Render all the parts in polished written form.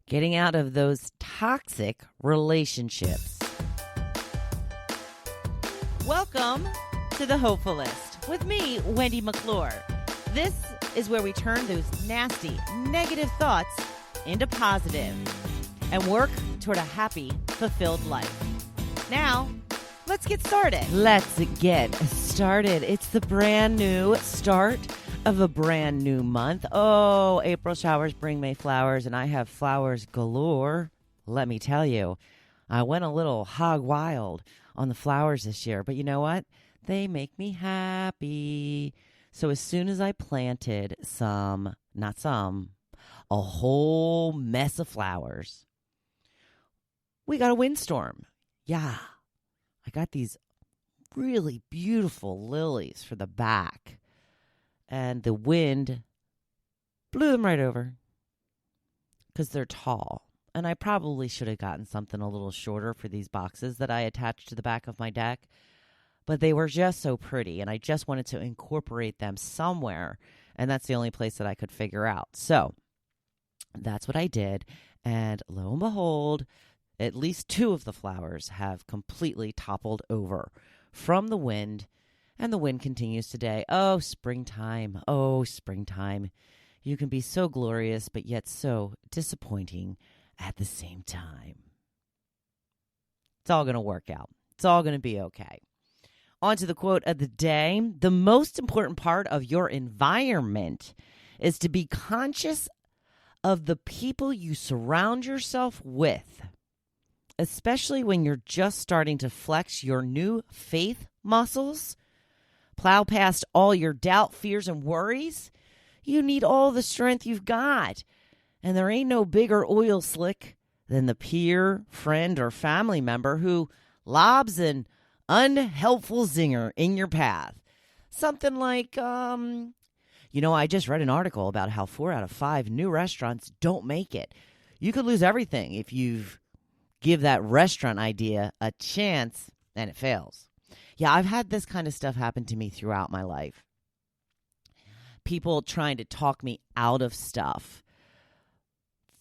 getting out of those toxic relationships. Welcome to the Hopefulist with me, Wendy McClure. This is where we turn those nasty, negative thoughts into positive and work toward a happy, fulfilled life. Now, let's get started. It's the brand new start of a brand new month. Oh, April showers bring May flowers, and I have flowers galore. Let me tell you, I went a little hog wild on the flowers this year, but you know what? They make me happy. So as soon as I planted a whole mess of flowers, we got a windstorm. Yeah, I got these really beautiful lilies for the back, and the wind blew them right over because they're tall. And I probably should have gotten something a little shorter for these boxes that I attached to the back of my deck, but they were just so pretty, and I just wanted to incorporate them somewhere, and that's the only place that I could figure out. So that's what I did, and lo and behold, at least two of the flowers have completely toppled over from the wind, and the wind continues today. Oh, springtime. Oh, springtime. You can be so glorious, but yet so disappointing at the same time. It's all going to work out. It's all going to be okay. On to the quote of the day. The most important part of your environment is to be conscious of the people you surround yourself with, especially when you're just starting to flex your new faith muscles, plow past all your doubt, fears, and worries. You need all the strength you've got. And there ain't no bigger oil slick than the peer, friend, or family member who lobs an unhelpful zinger in your path. Something like, I just read an article about how 4 out of 5 new restaurants don't make it. You could lose everything if you give that restaurant idea a chance and it fails. Yeah, I've had this kind of stuff happen to me throughout my life. People trying to talk me out of stuff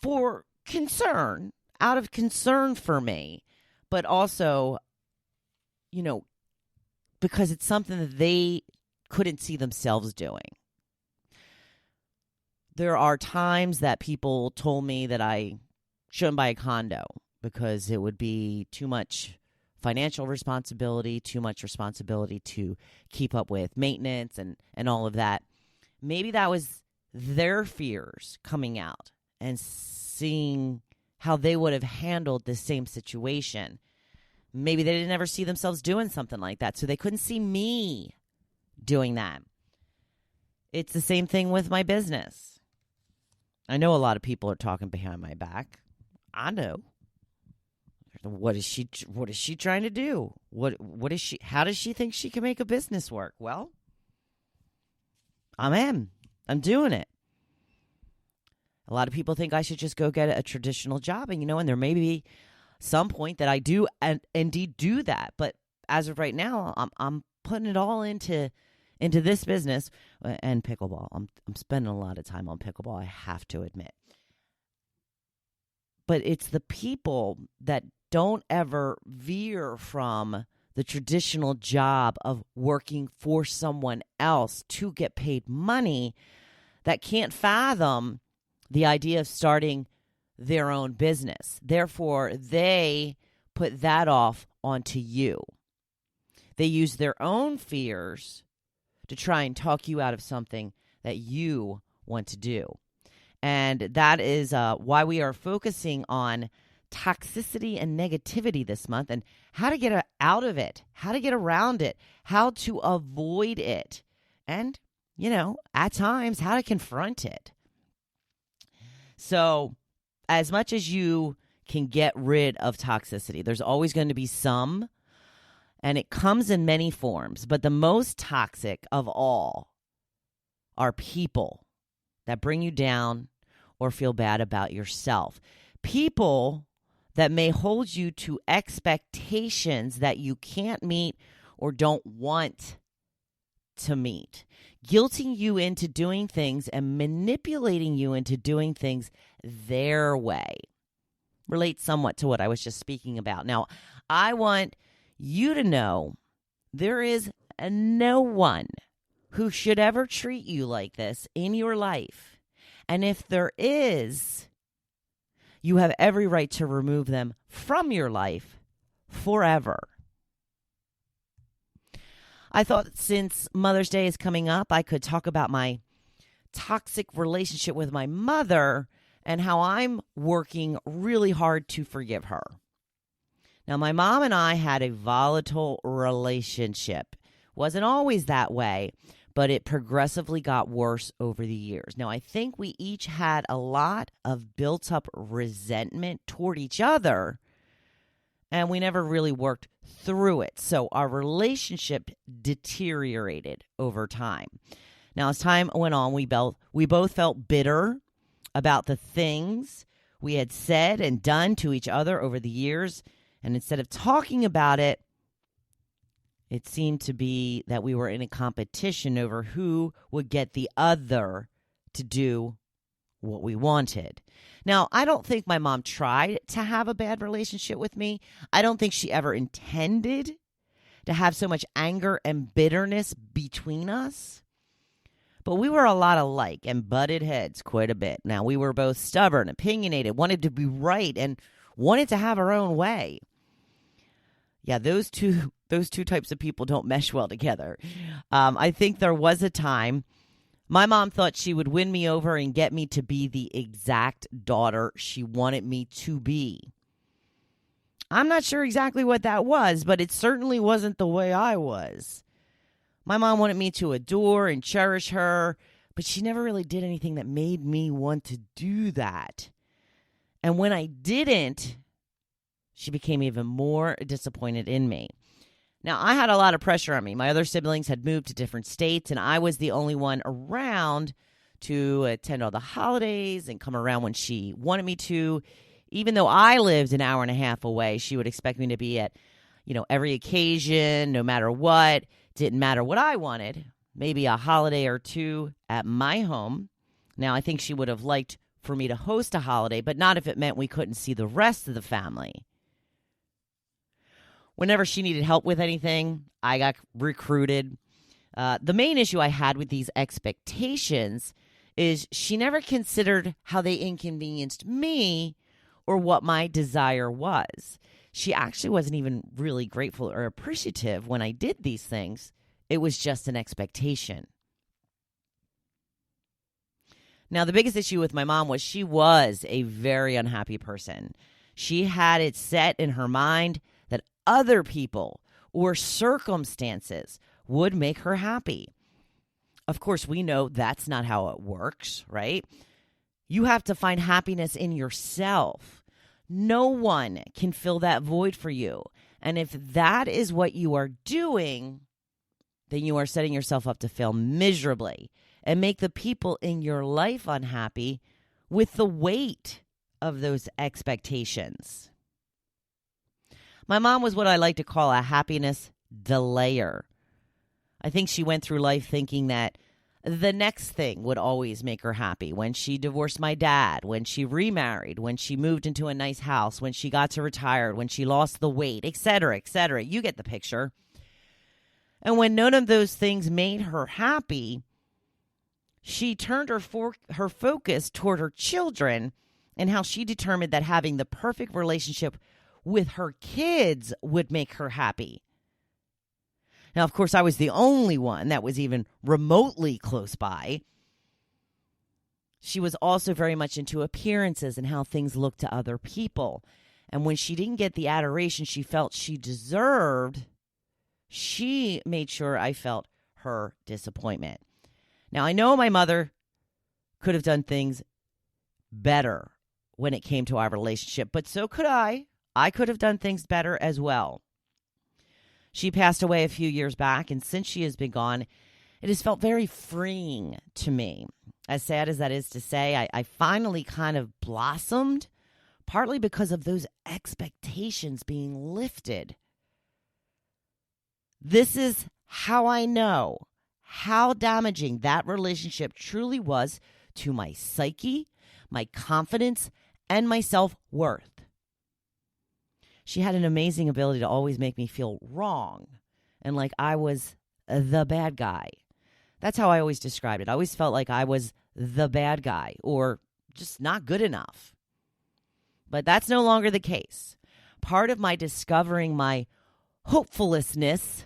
for concern, out of concern for me, but also, because it's something that they couldn't see themselves doing. There are times that people told me that I shouldn't buy a condo because it would be too much financial responsibility, too much responsibility to keep up with maintenance and all of that. Maybe that was their fears coming out and seeing how they would have handled the same situation. Maybe they didn't ever see themselves doing something like that, so they couldn't see me doing that. It's the same thing with my business. I know a lot of people are talking behind my back. I know. What is she trying to do? How does she think she can make a business work? Well, I'm doing it. A lot of people think I should just go get a traditional job, and there may be some point that I do and indeed do that. But as of right now, I'm putting it all into this business and pickleball. I'm spending a lot of time on pickleball, I have to admit. But it's the people that don't ever veer from the traditional job of working for someone else to get paid money that can't fathom the idea of starting their own business. Therefore, they put that off onto you. They use their own fears to try and talk you out of something that you want to do. And that is why we are focusing on toxicity and negativity this month and how to get out of it, how to get around it, how to avoid it, and, at times, how to confront it. So as much as you can get rid of toxicity, there's always going to be some, and it comes in many forms. But the most toxic of all are people that bring you down or feel bad about yourself. People that may hold you to expectations that you can't meet or don't want to meet, guilting you into doing things and manipulating you into doing things their way. relates somewhat to what I was just speaking about. Now, I want you to know there is no one who should ever treat you like this in your life. And if there is, you have every right to remove them from your life forever. I thought since Mother's Day is coming up, I could talk about my toxic relationship with my mother and how I'm working really hard to forgive her. Now, my mom and I had a volatile relationship. Wasn't always that way, but it progressively got worse over the years. Now, I think we each had a lot of built-up resentment toward each other, and we never really worked through it. So our relationship deteriorated over time. Now, as time went on, we both felt bitter about the things we had said and done to each other over the years. And instead of talking about it, it seemed to be that we were in a competition over who would get the other to do what we wanted. Now, I don't think my mom tried to have a bad relationship with me. I don't think she ever intended to have so much anger and bitterness between us. But we were a lot alike and butted heads quite a bit. Now, we were both stubborn, opinionated, wanted to be right, and wanted to have our own way. Yeah, those two types of people don't mesh well together. I think there was a time my mom thought she would win me over and get me to be the exact daughter she wanted me to be. I'm not sure exactly what that was, but it certainly wasn't the way I was. My mom wanted me to adore and cherish her, but she never really did anything that made me want to do that. And when I didn't, she became even more disappointed in me. Now, I had a lot of pressure on me. My other siblings had moved to different states, and I was the only one around to attend all the holidays and come around when she wanted me to. Even though I lived an hour and a half away, she would expect me to be at, every occasion, no matter what. Didn't matter what I wanted. Maybe a holiday or two at my home. Now, I think she would have liked for me to host a holiday, but not if it meant we couldn't see the rest of the family. Whenever she needed help with anything, I got recruited. The main issue I had with these expectations is she never considered how they inconvenienced me or what my desire was. She actually wasn't even really grateful or appreciative when I did these things. It was just an expectation. Now, the biggest issue with my mom was she was a very unhappy person. She had it set in her mind that other people or circumstances would make her happy. Of course, we know that's not how it works, right? You have to find happiness in yourself. No one can fill that void for you. And if that is what you are doing, then you are setting yourself up to fail miserably and make the people in your life unhappy with the weight of those expectations. My mom was what I like to call a happiness delayer. I think she went through life thinking that the next thing would always make her happy. When she divorced my dad, when she remarried, when she moved into a nice house, when she got to retire, when she lost the weight, etc., etc. You get the picture. And when none of those things made her happy, she turned her focus toward her children and how she determined that having the perfect relationship with her kids would make her happy. Now, of course, I was the only one that was even remotely close by. She was also very much into appearances and how things looked to other people. And when she didn't get the adoration she felt she deserved, she made sure I felt her disappointment. Now, I know my mother could have done things better when it came to our relationship, but so could I. I could have done things better as well. She passed away a few years back, and since she has been gone, it has felt very freeing to me. As sad as that is to say, I finally kind of blossomed, partly because of those expectations being lifted. This is how I know how damaging that relationship truly was to my psyche, my confidence, and my self-worth. She had an amazing ability to always make me feel wrong and like I was the bad guy. That's how I always described it. I always felt like I was the bad guy or just not good enough. But that's no longer the case. Part of my discovering my hopefulistness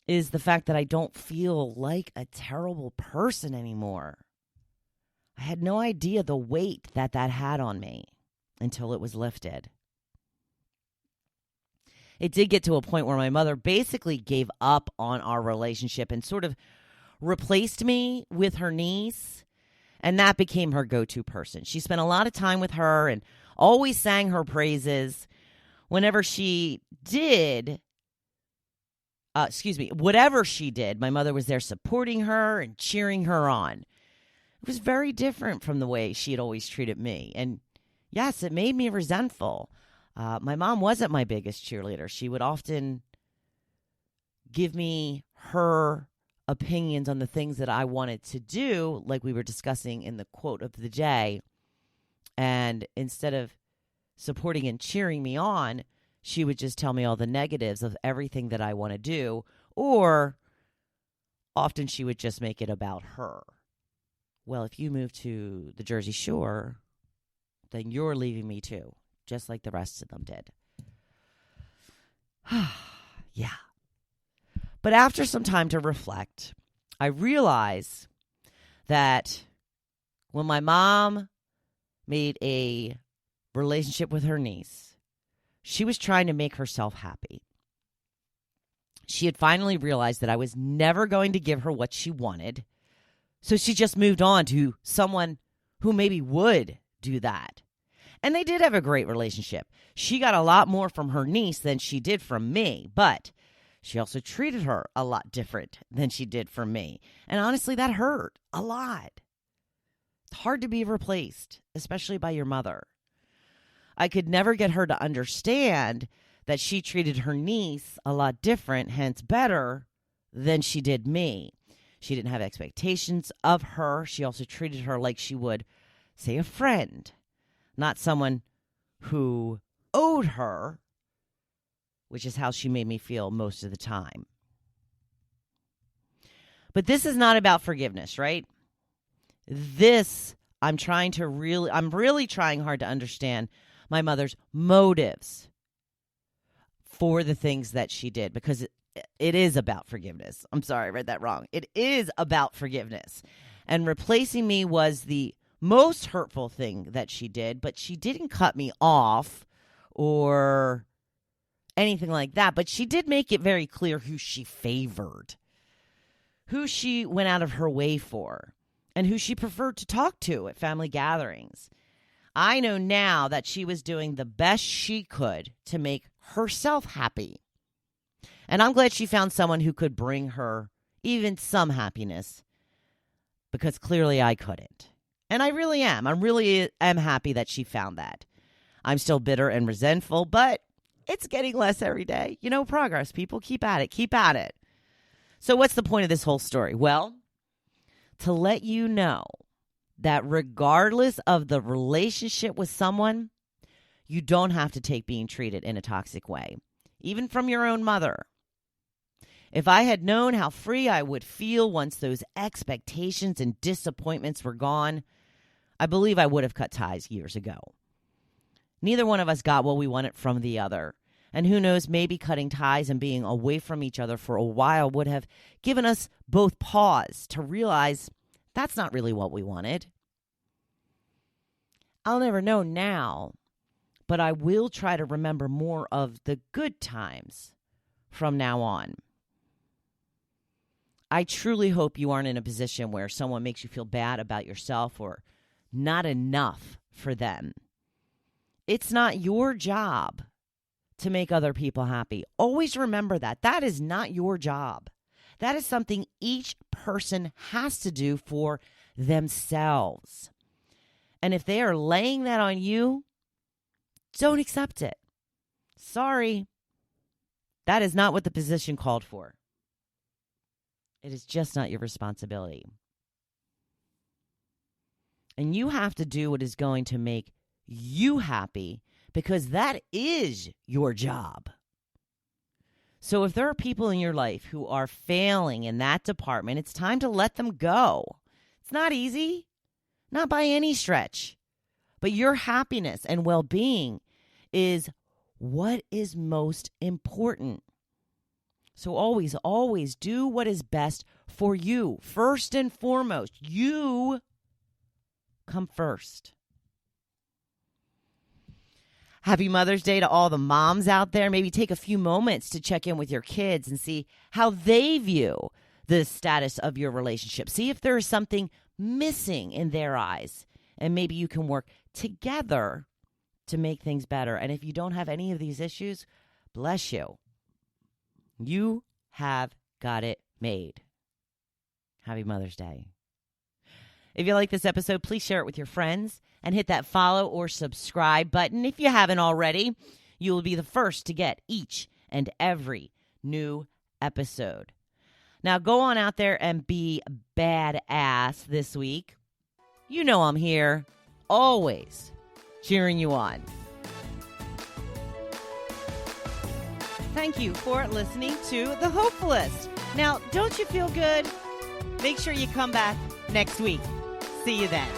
is the fact that I don't feel like a terrible person anymore. I had no idea the weight that had on me until it was lifted. It did get to a point where my mother basically gave up on our relationship and sort of replaced me with her niece, and that became her go-to person. She spent a lot of time with her and always sang her praises. Whenever she did, whatever she did, my mother was there supporting her and cheering her on. It was very different from the way she had always treated me. And yes, it made me resentful. My mom wasn't my biggest cheerleader. She would often give me her opinions on the things that I wanted to do, like we were discussing in the quote of the day. And instead of supporting and cheering me on, she would just tell me all the negatives of everything that I want to do, or often she would just make it about her. Well, if you move to the Jersey Shore, then you're leaving me too, just like the rest of them did. Yeah. But after some time to reflect, I realized that when my mom made a relationship with her niece, she was trying to make herself happy. She had finally realized that I was never going to give her what she wanted, so she just moved on to someone who maybe would do that. And they did have a great relationship. She got a lot more from her niece than she did from me, but she also treated her a lot different than she did from me. And honestly, that hurt a lot. It's hard to be replaced, especially by your mother. I could never get her to understand that she treated her niece a lot different, hence better, than she did me. She didn't have expectations of her. She also treated her like she would, say, a friend, not someone who owed her, which is how she made me feel most of the time. But this is not about forgiveness, right? I'm really trying hard to understand my mother's motives for the things that she did, because it is about forgiveness. I'm sorry, I read that wrong. It is about forgiveness. And replacing me was the most hurtful thing that she did, but she didn't cut me off or anything like that. But she did make it very clear who she favored, who she went out of her way for, and who she preferred to talk to at family gatherings. I know now that she was doing the best she could to make herself happy. And I'm glad she found someone who could bring her even some happiness, because clearly I couldn't. And I really am. I really am happy that she found that. I'm still bitter and resentful, but it's getting less every day. Progress, people. Keep at it. Keep at it. So what's the point of this whole story? Well, to let you know that regardless of the relationship with someone, you don't have to take being treated in a toxic way, even from your own mother. If I had known how free I would feel once those expectations and disappointments were gone, I believe I would have cut ties years ago. Neither one of us got what we wanted from the other. And who knows, maybe cutting ties and being away from each other for a while would have given us both pause to realize that's not really what we wanted. I'll never know now, but I will try to remember more of the good times from now on. I truly hope you aren't in a position where someone makes you feel bad about yourself or not enough for them. It's not your job to make other people happy. Always remember that. That is not your job. That is something each person has to do for themselves. And if they are laying that on you, don't accept it. Sorry. That is not what the position called for. It is just not your responsibility. And you have to do what is going to make you happy, because that is your job. So if there are people in your life who are failing in that department, it's time to let them go. It's not easy, not by any stretch, but your happiness and well-being is what is most important. So always, always do what is best for you. First and foremost, you come first. Happy Mother's Day to all the moms out there. Maybe take a few moments to check in with your kids and see how they view the status of your relationship. See if there is something missing in their eyes, and maybe you can work together to make things better. And if you don't have any of these issues, bless you. You have got it made. Happy Mother's Day. If you like this episode, please share it with your friends and hit that follow or subscribe button. If you haven't already, you will be the first to get each and every new episode. Now go on out there and be badass this week. You know I'm here, always cheering you on. Thank you for listening to The Hopefulist. Now, don't you feel good? Make sure you come back next week. See you then.